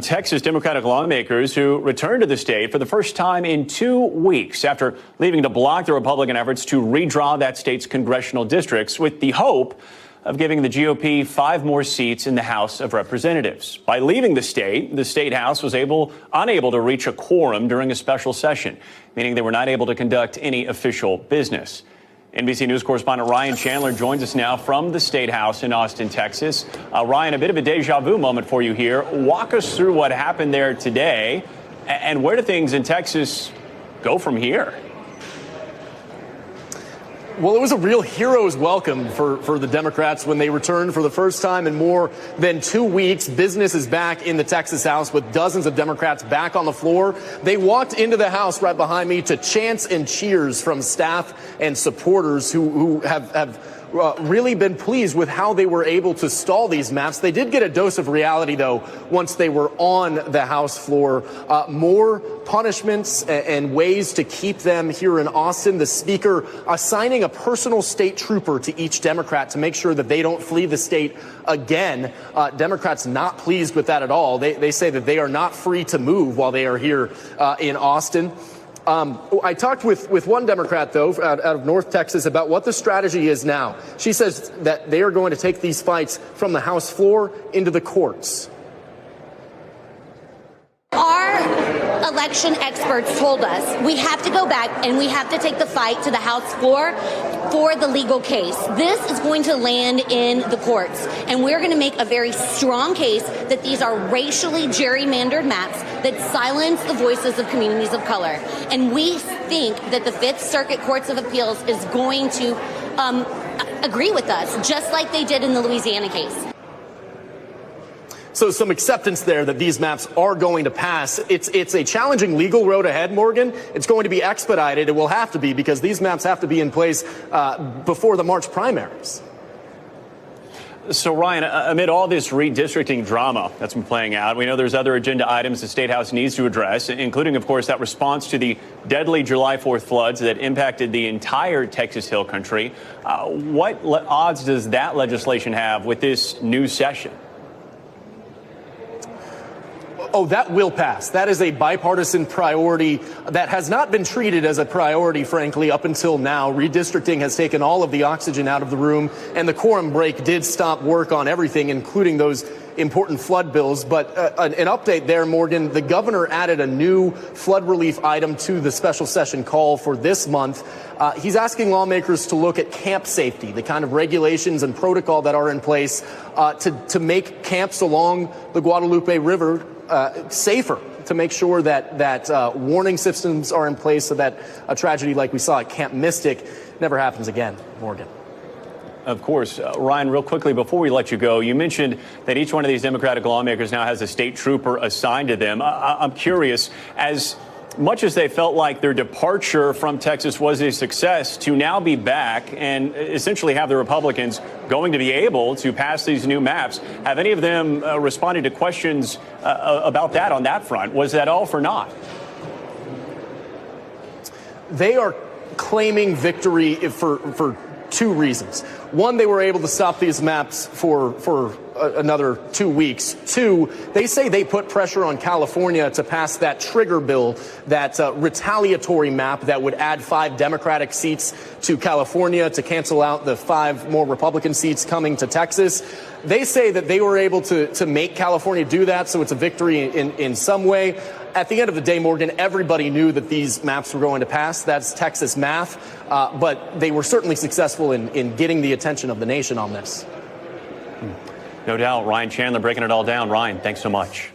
Texas Democratic lawmakers who returned to the state for the first time in 2 weeks after leaving to block the Republican efforts to redraw that state's congressional districts with the hope of giving the GOP 5 more seats in the House of Representatives. By leaving the state House was unable to reach a quorum during a special session, meaning they were not able to conduct any official business. NBC News correspondent Ryan Chandler joins us now from the State House in Austin, Texas. Ryan, a bit of a deja vu moment for you here. Walk us through what happened there today, and where do things in Texas go from here? Well, it was a real hero's welcome for the Democrats when they returned for the first time in more than 2 weeks. Business is back in the Texas House with dozens of Democrats back on the floor. They walked into the House right behind me to chants and cheers from staff and supporters who have really been pleased with how they were able to stall these maps. They did get a dose of reality, though, once they were on the House floor. More punishments and ways to keep them here in Austin. The Speaker assigning a personal state trooper to each Democrat to make sure that they don't flee the state again. Democrats not pleased with that at all. They say that they are not free to move while they are here in Austin. I talked with one Democrat, though, out of North Texas about what the strategy is now. She says that they are going to take these fights from the House floor into the courts. Our election experts told us we have to go back and we have to take the fight to the House floor for the legal case. This is going to land in the courts, and we're going to make a very strong case that these are racially gerrymandered maps that silence the voices of communities of color. And we think that the Fifth Circuit Courts of Appeals is going to agree with us, just like they did in the Louisiana case. So some acceptance there that these maps are going to pass. It's a challenging legal road ahead, Morgan. It's going to be expedited. It will have to be because these maps have to be in place before the March primaries. So, Ryan, amid all this redistricting drama that's been playing out, we know there's other agenda items the State House needs to address, including, of course, that response to the deadly July 4th floods that impacted the entire Texas Hill Country. What odds does that legislation have with this new session? Oh, that will pass. That is a bipartisan priority that has not been treated as a priority, frankly, up until now. Redistricting has taken all of the oxygen out of the room, and the quorum break did stop work on everything, including those important flood bills. But an update there, Morgan, the governor added a new flood relief item to the special session call for this month. He's asking lawmakers to look at camp safety, the kind of regulations and protocol that are in place to make camps along the Guadalupe River safer, to make sure that warning systems are in place so that a tragedy like we saw at Camp Mystic never happens again. Morgan. Of course. Ryan, real quickly, before we let you go, you mentioned that each one of these Democratic lawmakers now has a state trooper assigned to them. I'm curious, as much as they felt like their departure from Texas was a success, to now be back and essentially have the Republicans going to be able to pass these new maps, have any of them responded to questions about that on that front? Was that all for naught? They are claiming victory for 2 reasons. One, they were able to stop these maps for another 2 weeks. 2, they say they put pressure on California to pass that trigger bill, that retaliatory map that would add 5 Democratic seats to California to cancel out the 5 more Republican seats coming to Texas. They say that they were able to make California do that, so it's a victory in some way. At the end of the day, Morgan, everybody knew that these maps were going to pass. That's Texas math. But they were certainly successful in getting the attention of the nation on this. No doubt. Ryan Chandler breaking it all down. Ryan, thanks so much.